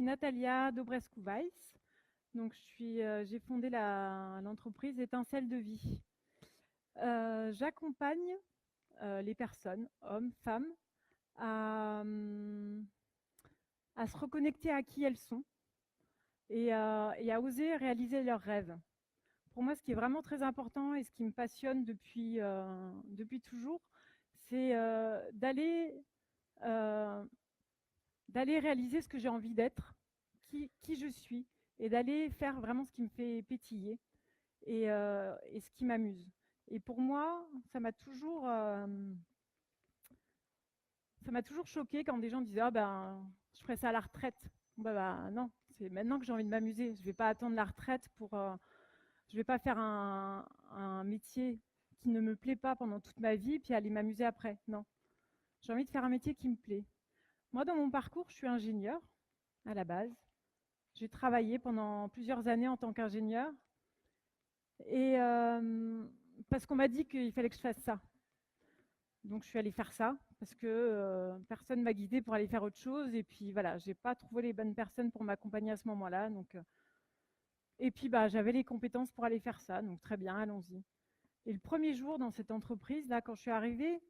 Natalia Dobrescu-Weiss. Donc, j'ai fondé l'entreprise Étincelle de vie. J'accompagne les personnes, hommes, femmes, à se reconnecter à qui elles sont et à oser réaliser leurs rêves. Pour moi, ce qui est vraiment très important et ce qui me passionne depuis toujours, c'est d'aller réaliser ce que j'ai envie d'être, qui je suis, et d'aller faire vraiment ce qui me fait pétiller et ce qui m'amuse. Et pour moi, ça m'a toujours choqué quand des gens disaient ah ben je ferai ça à la retraite. Non, c'est maintenant que j'ai envie de m'amuser. Je vais pas attendre la retraite je vais pas faire un métier qui ne me plaît pas pendant toute ma vie puis aller m'amuser après. Non, j'ai envie de faire un métier qui me plaît. Moi, dans mon parcours, je suis ingénieure à la base. J'ai travaillé pendant plusieurs années en tant qu'ingénieure et parce qu'on m'a dit qu'il fallait que je fasse ça. Donc je suis allée faire ça parce que personne m'a guidée pour aller faire autre chose et puis voilà, j'ai pas trouvé les bonnes personnes pour m'accompagner à ce moment-là. Et puis j'avais les compétences pour aller faire ça, donc très bien, allons-y. Et le premier jour dans cette entreprise là, quand je suis arrivée,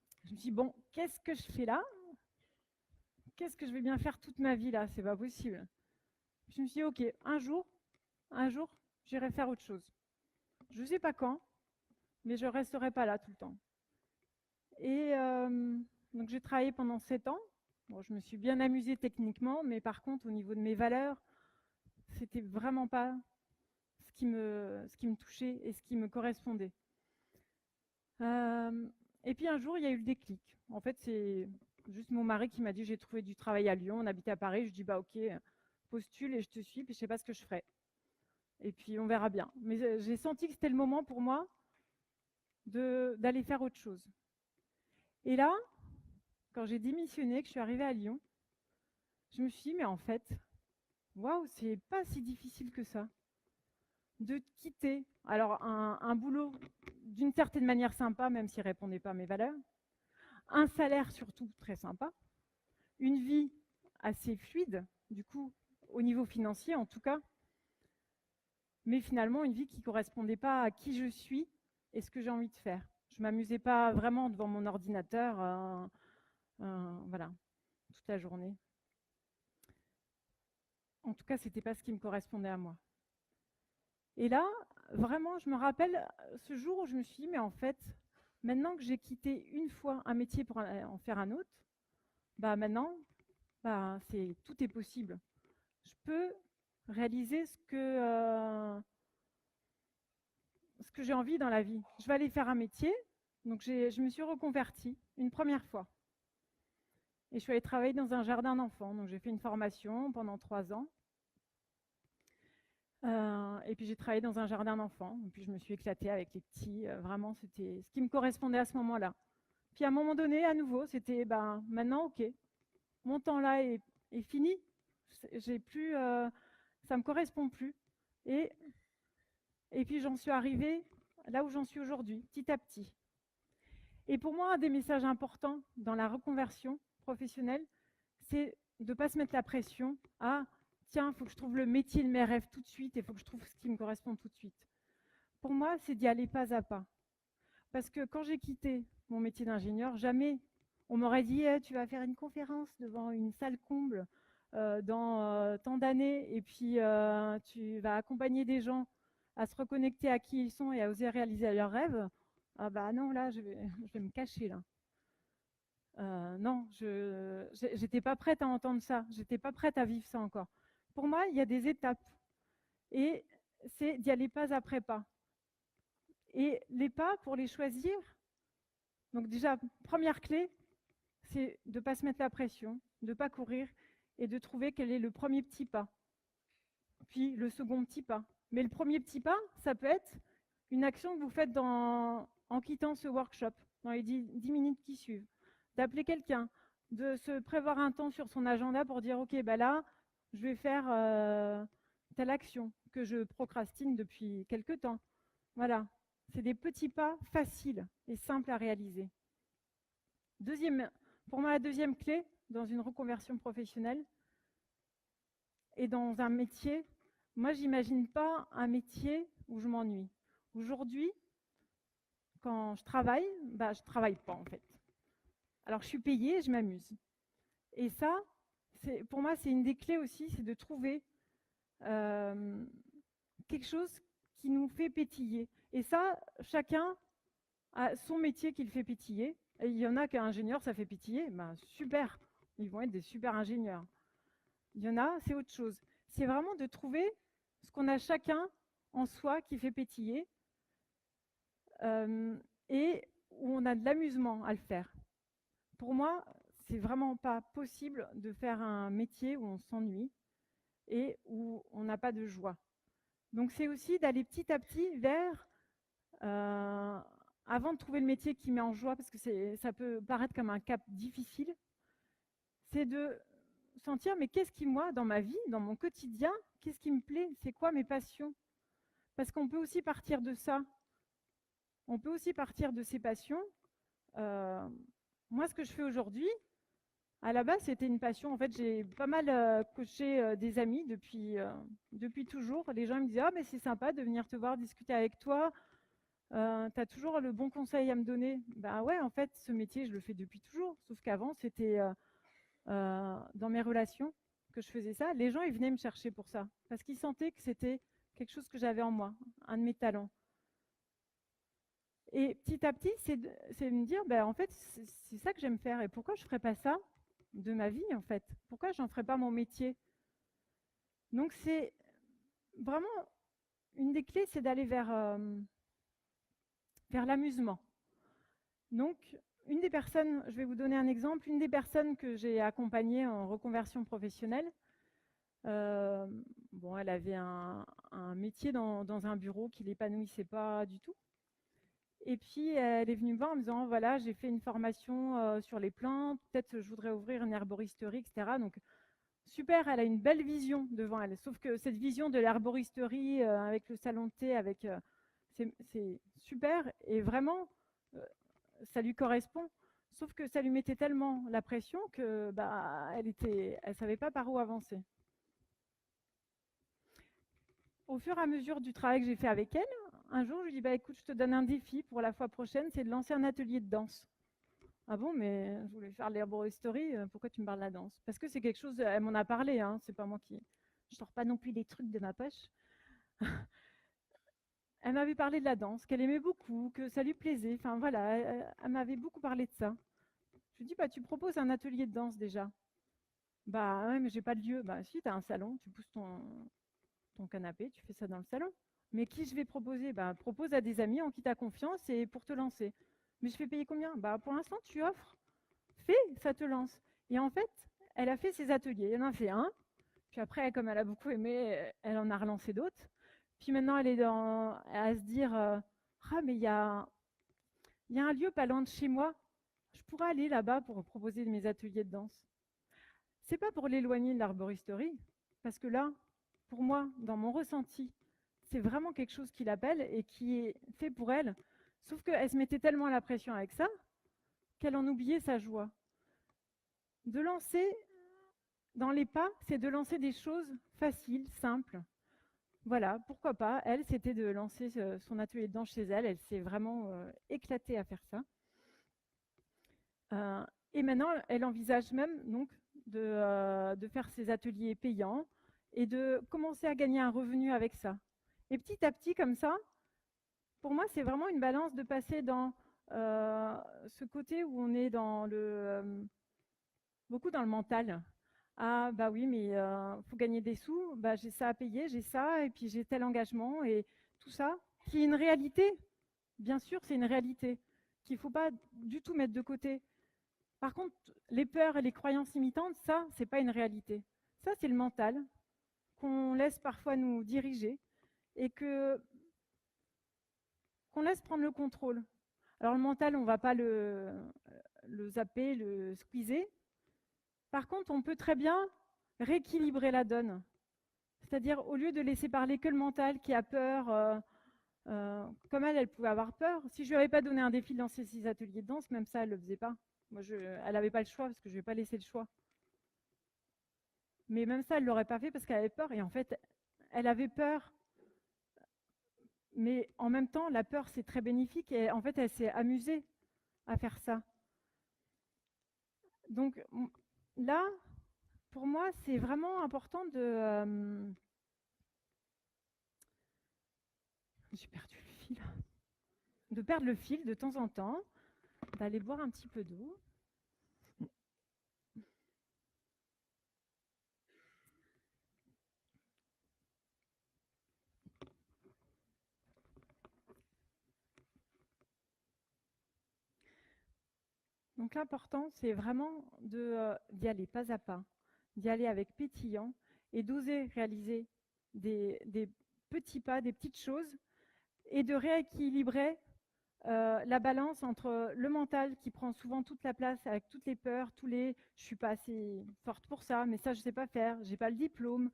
je me suis dit bon, qu'est-ce que je fais là? Qu'est-ce que je vais bien faire toute ma vie là? C'est pas possible. Je me suis dit ok, un jour, j'irai faire autre chose. Je sais pas quand, mais je resterai pas là tout le temps. Et donc j'ai travaillé pendant 7 ans. Bon, je me suis bien amusée techniquement, mais par contre, au niveau de mes valeurs, c'était vraiment pas ce qui me touchait et ce qui me correspondait. Et puis un jour, il y a eu le déclic. En fait, c'est juste mon mari qui m'a dit j'ai trouvé du travail à Lyon, on habitait à Paris. Je dis bah ok, postule et je te suis, puis je sais pas ce que je ferai. Et puis on verra bien. Mais j'ai senti que c'était le moment pour moi d'aller faire autre chose. Et là, quand j'ai démissionné, que je suis arrivée à Lyon, je me suis dit mais en fait, waouh, c'est pas si difficile que ça de quitter. Alors un boulot d'une certaine manière sympa, même s'il répondait pas à mes valeurs, un salaire surtout très sympa, une vie assez fluide, du coup au niveau financier en tout cas, mais finalement une vie qui correspondait pas à qui je suis et ce que j'ai envie de faire. Je m'amusais pas vraiment devant mon ordinateur, voilà, toute la journée. En tout cas, c'était pas ce qui me correspondait à moi. Et là, vraiment, je me rappelle ce jour où je me suis dit, mais en fait, maintenant que j'ai quitté une fois un métier pour en faire un autre, maintenant, tout est possible. Je peux réaliser ce que j'ai envie dans la vie. Je vais aller faire un métier. Donc, je me suis reconvertie une première fois. Et je suis allée travailler dans un jardin d'enfants. Donc, j'ai fait une formation pendant 3 ans. Et puis j'ai travaillé dans un jardin d'enfants. Et puis je me suis éclatée avec les petits. Vraiment, c'était ce qui me correspondait à ce moment-là. Puis à un moment donné, à nouveau, c'était maintenant, ok, mon temps là est fini. J'ai plus, ça me correspond plus. Et, et puis j'en suis arrivée là où j'en suis aujourd'hui, petit à petit. Et pour moi, un des messages importants dans la reconversion professionnelle, c'est de ne pas se mettre la pression à tiens, il faut que je trouve le métier de mes rêves tout de suite et il faut que je trouve ce qui me correspond tout de suite. Pour moi, c'est d'y aller pas à pas. Parce que quand j'ai quitté mon métier d'ingénieur, jamais on m'aurait dit tu vas faire une conférence devant une salle comble dans tant d'années et puis tu vas accompagner des gens à se reconnecter à qui ils sont et à oser réaliser leurs rêves. Ah non, là, je vais me cacher là. Non, j'étais pas prête à entendre ça. J'étais pas prête à vivre ça encore. Pour moi, il y a des étapes et c'est d'y aller pas après pas. Et les pas, pour les choisir, donc déjà, première clé, c'est de ne pas se mettre la pression, de ne pas courir et de trouver quel est le premier petit pas. Puis le second petit pas. Mais le premier petit pas, ça peut être une action que vous faites en quittant ce workshop, dans les 10 minutes qui suivent. D'appeler quelqu'un, de se prévoir un temps sur son agenda pour dire ok, là, je vais faire telle action que je procrastine depuis quelque temps. Voilà, c'est des petits pas faciles et simples à réaliser. Pour moi, la deuxième clé dans une reconversion professionnelle, Et dans un métier, moi, j'imagine pas un métier où je m'ennuie. Aujourd'hui, quand je travaille pas en fait. Alors, je suis payée, je m'amuse. Et ça, pour moi, c'est une des clés aussi, c'est de trouver euh, quelque chose qui nous fait pétiller. Et ça, chacun a son métier qui le fait pétiller. Et il y en a qu'un ingénieur, ça fait pétiller. Ben, super, ils vont être des super ingénieurs. Il y en a, c'est autre chose. C'est vraiment de trouver ce qu'on a chacun en soi qui fait pétiller euh, et où on a de l'amusement à le faire. Pour moi, c'est vraiment pas possible de faire un métier où on s'ennuie et où on n'a pas de joie. Donc c'est aussi d'aller petit à petit vers, avant de trouver le métier qui met en joie, parce que ça peut paraître comme un cap difficile, c'est de sentir, mais qu'est-ce qui, moi, dans ma vie, dans mon quotidien, qu'est-ce qui me plaît? C'est quoi mes passions? Parce qu'on peut aussi partir de ça. On peut aussi partir de ses passions. Euh, Moi, ce que je fais aujourd'hui, à la base, c'était une passion. En fait, j'ai pas mal coaché des amis depuis toujours. Les gens me disaient: ah, mais c'est sympa de venir te voir, discuter avec toi. Tu as toujours le bon conseil à me donner. Ben ouais, en fait, ce métier, je le fais depuis toujours. Sauf qu'avant, c'était dans mes relations que je faisais ça. Les gens, ils venaient me chercher pour ça. Parce qu'ils sentaient que c'était quelque chose que j'avais en moi, un de mes talents. Et petit à petit, c'est de me dire, ben, en fait, c'est ça que j'aime faire. Et pourquoi je ne ferais pas ça de ma vie, en fait? Pourquoi je n'en ferais pas mon métier? Donc, c'est vraiment une des clés, c'est d'aller vers l'amusement. Donc, une des personnes, je vais vous donner un exemple, une des personnes que j'ai accompagnées en reconversion professionnelle, bon, elle avait un métier dans un bureau qui l'épanouissait pas du tout. Et puis, elle est venue me voir en me disant, voilà, j'ai fait une formation sur les plantes, peut-être je voudrais ouvrir une herboristerie, etc. Donc, super, elle a une belle vision devant elle. Sauf que cette vision de l'herboristerie avec le salon de thé, c'est super et vraiment, euh, ça lui correspond. Sauf que ça lui mettait tellement la pression que bah, elle savait pas par où avancer. Au fur et à mesure du travail que j'ai fait avec elle, un jour, je lui dis, bah, écoute, je te donne un défi pour la fois prochaine, c'est de lancer un atelier de danse. Ah bon, mais je voulais faire l'herboristerie, pourquoi tu me parles de la danse? Parce que c'est quelque chose, elle m'en a parlé, hein, c'est pas moi qui... Je sors pas non plus des trucs de ma poche. Elle m'avait parlé de la danse, qu'elle aimait beaucoup, que ça lui plaisait, enfin voilà, elle m'avait beaucoup parlé de ça. Je lui dis, bah, tu proposes un atelier de danse déjà. Bah ouais, mais j'ai pas de lieu. Bah si, tu as un salon, tu pousses ton canapé, tu fais ça dans le salon. Mais qui je vais proposer? Bah, propose à des amis en qui tu as confiance et pour te lancer. Mais je fais payer combien? Bah, pour l'instant, tu offres. Fais, ça te lance. Et en fait, elle a fait ses ateliers. Elle en a fait un. Puis après, comme elle a beaucoup aimé, elle en a relancé d'autres. Puis maintenant, elle est à se dire ah, mais il y a un lieu pas loin de chez moi. Je pourrais aller là-bas pour proposer mes ateliers de danse. C'est pas pour l'éloigner de l'arboristerie, parce que là, pour moi, dans mon ressenti, c'est vraiment quelque chose qui l'appelle et qui est fait pour elle. Sauf qu'elle se mettait tellement à la pression avec ça qu'elle en oubliait sa joie. De lancer dans les pas, c'est de lancer des choses faciles, simples. Voilà, pourquoi pas. Elle, c'était de lancer son atelier de danse chez elle. Elle s'est vraiment éclatée à faire ça. Et maintenant, elle envisage même donc de faire ses ateliers payants et de commencer à gagner un revenu avec ça. Et petit à petit, comme ça, pour moi, c'est vraiment une balance de passer dans ce côté où on est beaucoup dans le mental. Ah bah oui, mais faut gagner des sous, bah, j'ai ça à payer, j'ai ça, et puis j'ai tel engagement, et tout ça, qui est une réalité. Bien sûr, c'est une réalité qu'il ne faut pas du tout mettre de côté. Par contre, les peurs et les croyances limitantes, ça, c'est pas une réalité. Ça, c'est le mental qu'on laisse parfois nous diriger et qu'on laisse prendre le contrôle. Alors le mental, on ne va pas le zapper, le squeezer. Par contre, on peut très bien rééquilibrer la donne. C'est-à-dire, au lieu de laisser parler que le mental qui a peur, comme elle pouvait avoir peur. Si je lui avais pas donné un défi de lancer 6 ateliers de danse, même ça, elle le faisait pas. Elle n'avait pas le choix parce que je ne lui ai pas laissé le choix. Mais même ça, elle ne l'aurait pas fait parce qu'elle avait peur. Et en fait, elle avait peur. Mais en même temps, la peur, c'est très bénéfique. Et en fait, elle s'est amusée à faire ça. Donc là, pour moi, c'est vraiment important de... J'ai perdu le fil. De perdre le fil de temps en temps, d'aller boire un petit peu d'eau. Donc l'important, c'est vraiment d'y aller pas à pas, d'y aller avec pétillant et d'oser réaliser des petits pas, des petites choses et de rééquilibrer la balance entre le mental qui prend souvent toute la place avec toutes les peurs, tous les je suis pas assez forte pour ça, mais ça je sais pas faire, j'ai pas le diplôme,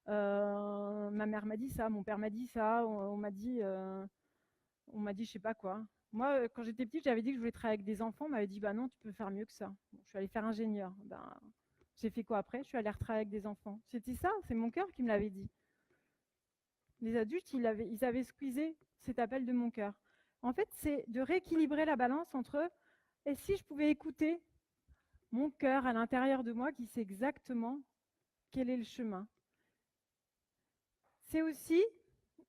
ma mère m'a dit ça, mon père m'a dit ça, on m'a dit je sais pas quoi. Moi, quand j'étais petite, j'avais dit que je voulais travailler avec des enfants. On m'avait dit, bah non, tu peux faire mieux que ça. Bon, je suis allée faire ingénieur. Ben, j'ai fait quoi après? Je suis allée retravailler avec des enfants. C'était ça, c'est mon cœur qui me l'avait dit. Les adultes, ils avaient squeezé cet appel de mon cœur. En fait, c'est de rééquilibrer la balance entre et si je pouvais écouter mon cœur à l'intérieur de moi qui sait exactement quel est le chemin. C'est aussi,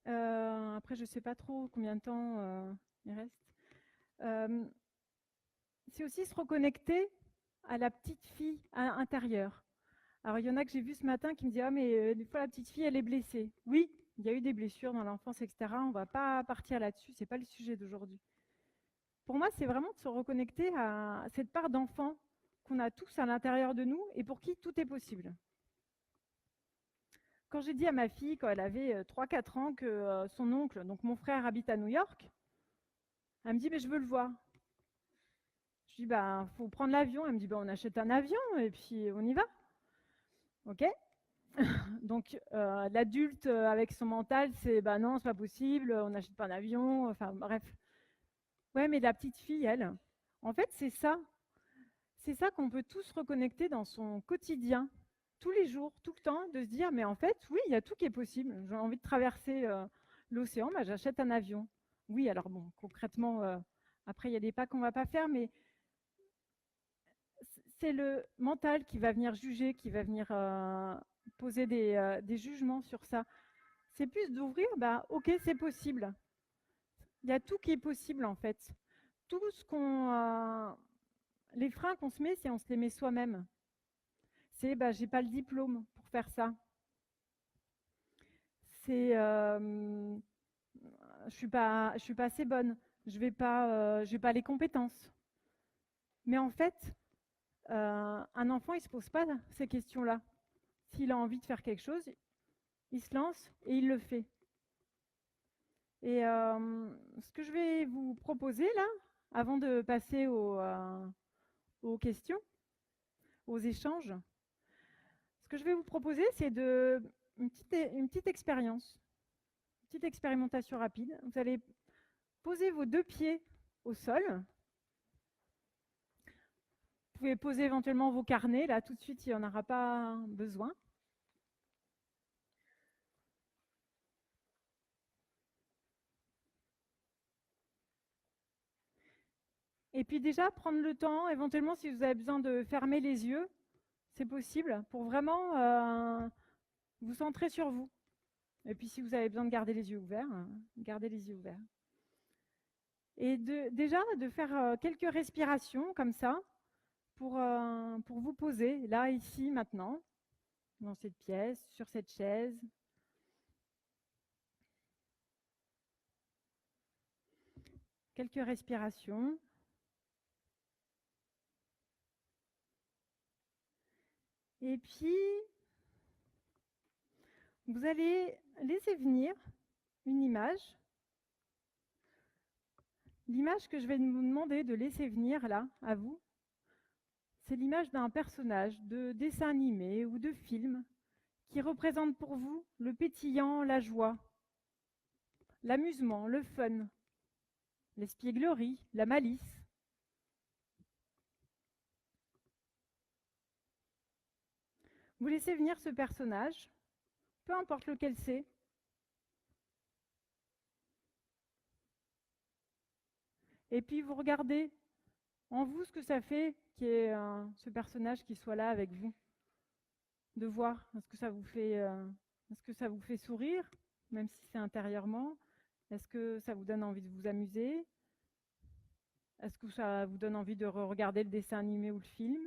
après je ne sais pas trop combien de temps il reste, c'est aussi se reconnecter à la petite fille intérieure. Alors, il y en a que j'ai vu ce matin qui me disent « Ah, mais des fois, la petite fille, elle est blessée. » Oui, il y a eu des blessures dans l'enfance, etc. On ne va pas partir là-dessus, ce n'est pas le sujet d'aujourd'hui. Pour moi, c'est vraiment de se reconnecter à cette part d'enfant qu'on a tous à l'intérieur de nous et pour qui tout est possible. Quand j'ai dit à ma fille, quand elle avait 3-4 ans, que son oncle, donc mon frère, habite à New York, elle me dit « Mais je veux le voir. » Je dis, bah, faut prendre l'avion. Elle me dit, bah, on achète un avion et puis on y va. OK. Donc, l'adulte avec son mental, c'est, bah non, c'est pas possible, on n'achète pas un avion. Enfin, bref. Ouais, mais la petite fille, elle, en fait, c'est ça. C'est ça qu'on peut tous reconnecter dans son quotidien, tous les jours, tout le temps, de se dire, mais en fait, oui, il y a tout qui est possible. J'ai envie de traverser l'océan, bah, j'achète un avion. Oui, alors bon, concrètement, après, il y a des pas qu'on ne va pas faire, mais c'est le mental qui va venir juger, qui va venir poser des jugements sur ça. C'est plus d'ouvrir, bah, ok, c'est possible. Il y a tout qui est possible en fait. Tout ce les freins qu'on se met, c'est on se les met soi-même. C'est, bah, j'ai pas le diplôme pour faire ça. C'est, je suis pas assez bonne. Je vais pas les compétences. Mais en fait, un enfant, il se pose pas ces questions-là. S'il a envie de faire quelque chose, il se lance et il le fait. Et ce que je vais vous proposer là, avant de passer aux questions, aux échanges, ce que je vais vous proposer, c'est une petite expérience, une petite expérimentation rapide. Vous allez poser vos 2 pieds au sol. Vous pouvez poser éventuellement vos carnets, là tout de suite, il n'y en aura pas besoin. Et puis déjà, prendre le temps, éventuellement si vous avez besoin de fermer les yeux, c'est possible, pour vraiment vous centrer sur vous. Et puis si vous avez besoin de garder les yeux ouverts, gardez les yeux ouverts. Et déjà de faire quelques respirations comme ça pour vous poser là, ici, maintenant, dans cette pièce, sur cette chaise. Quelques respirations. Et puis, vous allez laisser venir une image. L'image que je vais vous demander de laisser venir là, à vous, c'est l'image d'un personnage de dessin animé ou de film qui représente pour vous le pétillant, la joie, l'amusement, le fun, l'espièglerie, la malice. Vous laissez venir ce personnage, peu importe lequel c'est. Et puis vous regardez en vous ce que ça fait qu'il y ait ce personnage qui soit là avec vous. De voir, est-ce que ça vous fait sourire, même si c'est intérieurement? Est-ce que ça vous donne envie de vous amuser? Est-ce que ça vous donne envie de regarder le dessin animé ou le film?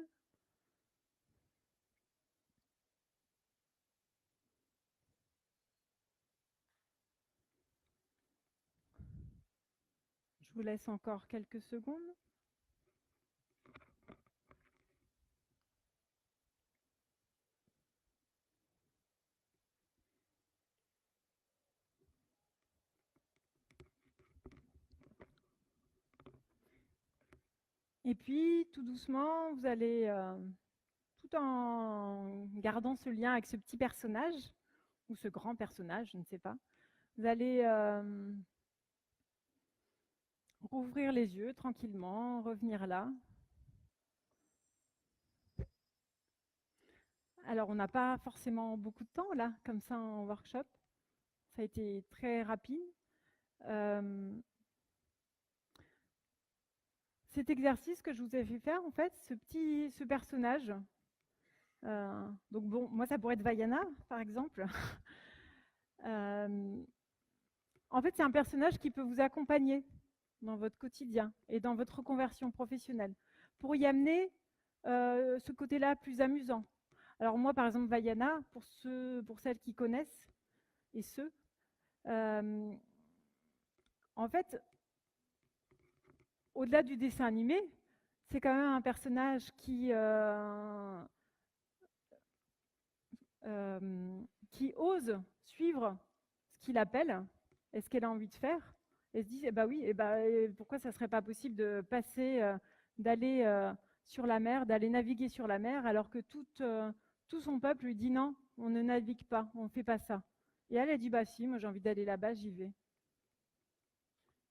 Je vous laisse encore quelques secondes. Et puis, tout doucement, vous allez, tout en gardant ce lien avec ce petit personnage, ou ce grand personnage, je ne sais pas, vous allez rouvrir les yeux tranquillement, revenir là. Alors, on n'a pas forcément beaucoup de temps là, comme ça en workshop. Ça a été très rapide. Cet exercice que je vous ai fait faire, en fait, ce personnage, donc bon, moi ça pourrait être Vaiana, par exemple. En fait, c'est un personnage qui peut vous accompagner dans votre quotidien et dans votre reconversion professionnelle, pour y amener ce côté-là plus amusant. Alors moi, par exemple, Vaiana, pour celles qui connaissent, et ceux, en fait, au-delà du dessin animé, c'est quand même un personnage qui ose suivre ce qu'il appelle et ce qu'elle a envie de faire, et se dit eh ben oui, pourquoi ça serait pas possible de passer, d'aller sur la mer, d'aller naviguer sur la mer, alors que tout son peuple lui dit non, on ne navigue pas, on ne fait pas ça. Et elle a dit bah si, moi j'ai envie d'aller là-bas, j'y vais.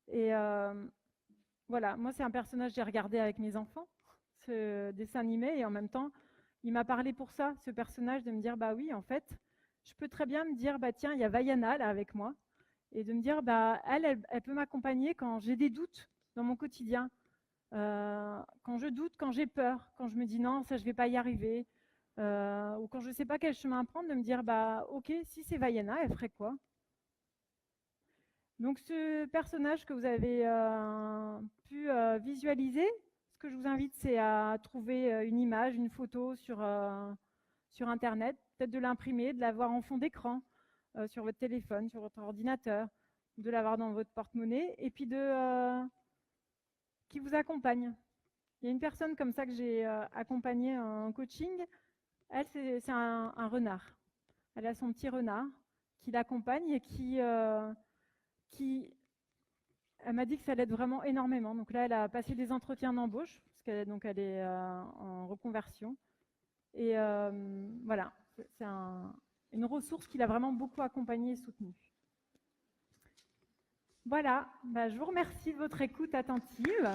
Et voilà, moi c'est un personnage que j'ai regardé avec mes enfants, ce dessin animé, et en même temps, il m'a parlé pour ça, ce personnage, de me dire bah oui, en fait, je peux très bien me dire bah tiens, il y a Vaiana là avec moi, et de me dire bah elle peut m'accompagner quand j'ai des doutes dans mon quotidien, quand je doute, quand j'ai peur, quand je me dis non, ça je vais pas y arriver, ou quand je sais pas quel chemin prendre, de me dire bah ok, si c'est Vaiana, elle ferait quoi? Donc ce personnage que vous avez pu visualiser, ce que je vous invite, c'est à trouver une image, une photo sur Internet, peut-être de l'imprimer, de l'avoir en fond d'écran sur votre téléphone, sur votre ordinateur, de l'avoir dans votre porte-monnaie, et puis qui vous accompagne. Il y a une personne comme ça que j'ai accompagnée en coaching. Elle, c'est un renard. Elle a son petit renard qui l'accompagne et qui elle m'a dit que ça l'aide vraiment énormément. Donc là, elle a passé des entretiens d'embauche, parce qu'elle est en reconversion. Et voilà, c'est une ressource qui l'a vraiment beaucoup accompagnée et soutenue. Voilà, je vous remercie de votre écoute attentive.